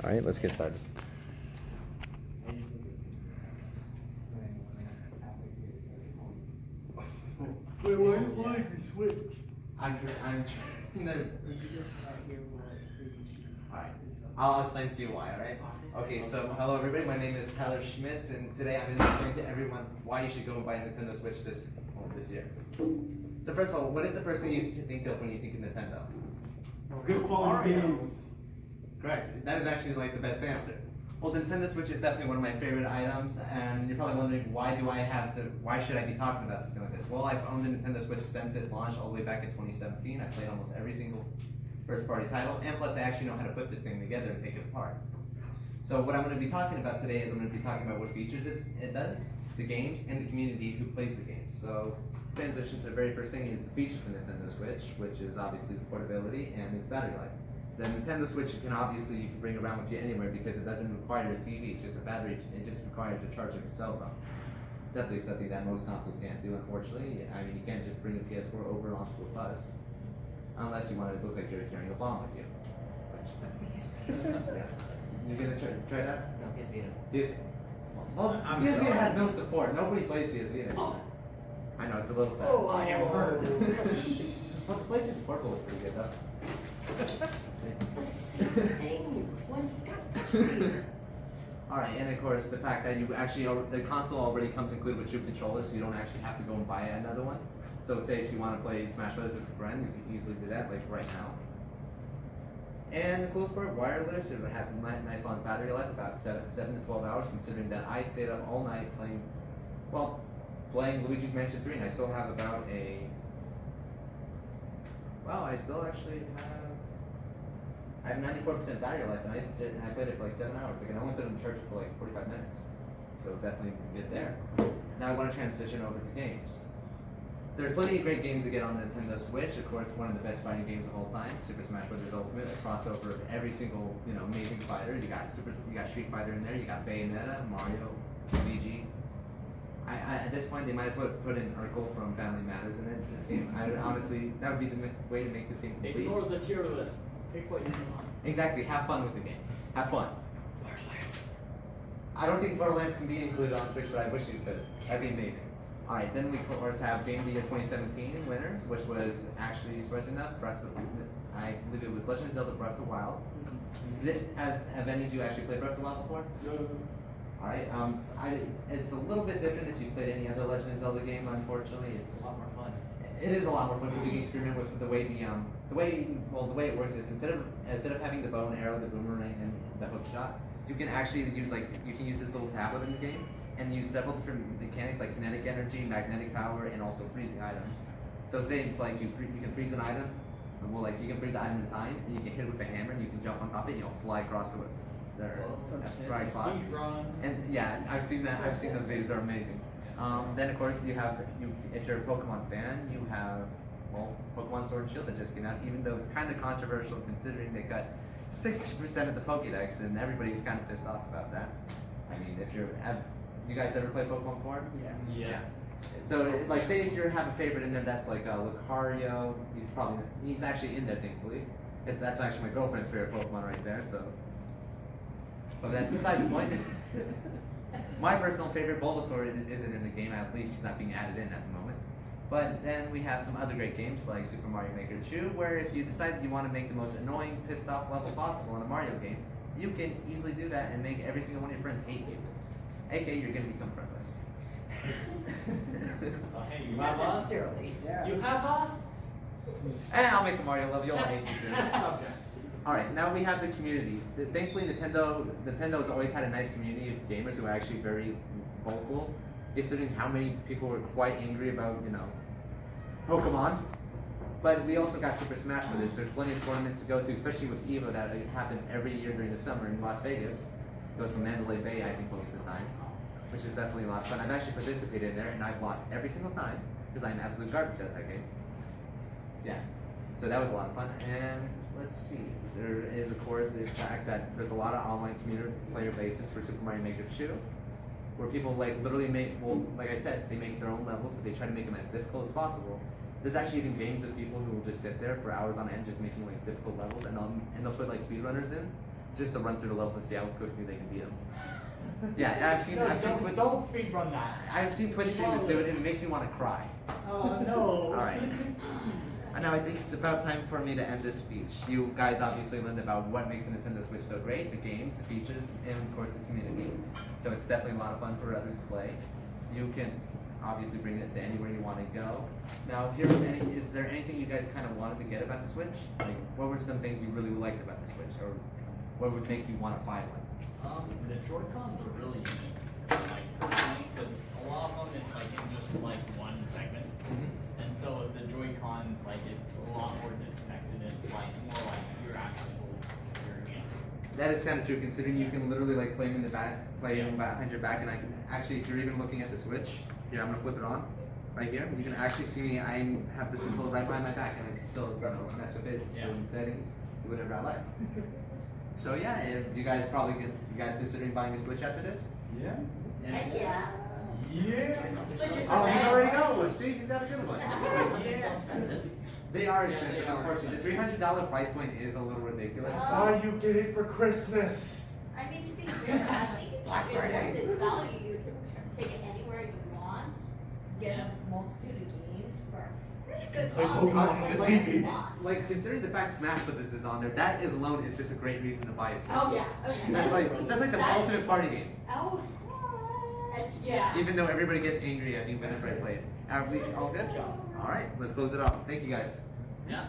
All right, let's get started. Wait, why did you switch? I'm trying to. Alright, I'll explain to you why, alright? Okay, so hello everybody, my name is Tyler Schmitz, and today I'm going to explain to everyone why you should go and buy a Nintendo Switch this year. So first of all, what is the first thing you can think of when you think of Nintendo? Good quality games. Correct, that is actually like the best answer. Well, the Nintendo Switch is definitely one of my favorite items, and you're probably wondering why should I be talking about something like this? Well, I've owned the Nintendo Switch since it launched all the way back in 2017. I played almost every single first-party title, and plus I actually know how to put this thing together and take it apart. So what I'm going to be talking about today is I'm going to be talking about what features it does, the games, and the community who plays the games. So transition to the very first thing is the features of the Nintendo Switch, which is obviously the portability and its battery life. The Nintendo Switch you can bring around with you anywhere because it doesn't require a TV, it's just a battery, it just requires a charge like a cell phone. Definitely something that most consoles can't do, unfortunately. I mean, you can't just bring a PS4 over onto a bus, unless you want to look like you're carrying a bomb with you. Yeah. You gonna try that? No, PS Vita. PS Vita has no support, nobody plays PS Vita. Oh. I know, it's a little sad. Oh, I have heard. Well, the PlayStation Portable is pretty good though. The same thing. What's got to Alright, and of course the fact that the console already comes included with two controllers, so you don't actually have to go and buy another one. So say if you want to play Smash Bros. With a friend, you can easily do that, like right now. And the coolest part, wireless, it has a nice long battery life, about 7 to 12 hours, considering that I stayed up all night playing Luigi's Mansion 3, and I still have about I still actually I have 94% battery life, and I played it for like 7 hours. I can only put it in charge for like 45 minutes. So definitely get there. Now I want to transition over to games. There's plenty of great games to get on the Nintendo Switch. Of course, one of the best fighting games of all time, Super Smash Bros. Ultimate, a crossover of every single amazing fighter. You got Street Fighter in there. You got Bayonetta, Mario, Luigi. At this point, they might as well put in Urkel from Family Matters in it. This game, honestly, that would be the way to make this game complete. Ignore the tier lists. Pick what you want. Exactly. Have fun with the game. Have fun. I don't think Borderlands can be included on Switch, but I wish it could. That'd be amazing. Alright, then we of course have Game of the Year 2017 winner, which was actually surprising enough, I believe it was Legend of Zelda Breath of the Wild. Have any of you actually played Breath of the Wild before? No. Alright, it's a little bit different if you've played any other Legend of Zelda game, unfortunately. It's a lot more fun. It is a lot more fun because you can experiment with the way it works is instead of having the bow and arrow, the boomerang, and the hook shot, you can actually use this little tablet in the game and use several different mechanics like kinetic energy, magnetic power, and also freezing items. So say if you can freeze an item, you can freeze the item in time, and you can hit it with a hammer, and you can jump on top of it, and you'll fly across the That's very fast. And yeah, I've seen that. I've seen those videos. They're amazing. Then of course if you're a Pokemon fan, you have Pokemon Sword and Shield that just came out. Even though it's kind of controversial considering they cut 60% of the Pokédex, and everybody's kind of pissed off about that. I mean, have you guys ever played Pokemon before? Yes. Yeah. So say if you have a favorite in there that's like Lucario, he's actually in there thankfully. That's actually my girlfriend's favorite Pokemon right there. So, but that's besides the point. My personal favorite, Bulbasaur, isn't in the game. At least he's not being added in at the moment. But then we have some other great games like Super Mario Maker 2, where if you decide that you want to make the most annoying, pissed off level possible in a Mario game, you can easily do that and make every single one of your friends hate you. AKA, you're going to become friendless. Oh, hey, you have us? Yeah. You have us? And I'll make a Mario level. You'll Test, hate me soon. test subjects. Alright, now we have the community. Thankfully, Nintendo's always had a nice community of gamers who are actually very vocal, considering how many people were quite angry about, Pokemon. But we also got Super Smash Bros. There's plenty of tournaments to go to, especially with EVO that happens every year during the summer in Las Vegas. It goes from Mandalay Bay, I think, most of the time, which is definitely a lot of fun. I've actually participated in there, and I've lost every single time because I'm absolute garbage at that game. Yeah, so that was a lot of fun. And let's see, there is of course the fact that there's a lot of online community player bases for Super Mario Maker 2, where people literally like I said, they make their own levels, but they try to make them as difficult as possible. There's actually even games of people who will just sit there for hours on end just making difficult levels, and they'll put speedrunners in just to run through the levels and see how quickly they can beat them. Yeah, I've seen Twitch. Don't speed run that. I've seen Twitch streamers do it, and it makes me want to cry. Oh no. All right. Now I think it's about time for me to end this speech. You guys obviously learned about what makes the Nintendo Switch so great, the games, the features, and of course the community. So it's definitely a lot of fun for others to play. You can obviously bring it to anywhere you want to go. Now, is there anything you guys kind of wanted to get about the Switch? Like, what were some things you really liked about the Switch, or what would make you want to buy one? The Joy-Cons are really unique. Like, personally, because a lot of them it's like in just like one segment. And so with the Joy-Cons, like it's a lot more disconnected. It's like more like your actual experience. That is kind of true, considering you can literally like play them in the back, play them behind your back, and I can actually, if you're even looking at the Switch, here I'm gonna flip it on, right here. You can actually see me. I have this controller right behind my back, and I can still mess with it, Yeah. go in settings, do whatever I like. So yeah, if you guys considering buying a Switch after this? Yeah. Heck yeah. Yeah. Switch is Oh, he's the already best. got one. See, he's got a good one. Yeah. So expensive. They are Yeah, expensive, they are. unfortunately. The $300 price point is a little ridiculous. Why you get it for Christmas? I mean, to be fair, I think it's Black worth Friday. its value. You can take it anywhere you want, get a multitude of games for pretty good Play cost. Pokemon and on the play whatever TV. you want. Like, considering the fact Smash Brothers is on there, that is alone is just a great reason to buy a Switch. Oh, yeah, okay. That's like the That- ultimate party game. Oh, heck yeah. Even though everybody gets angry at me whenever I play it. Are we all good? All right, let's close it off. Thank you guys. Yeah.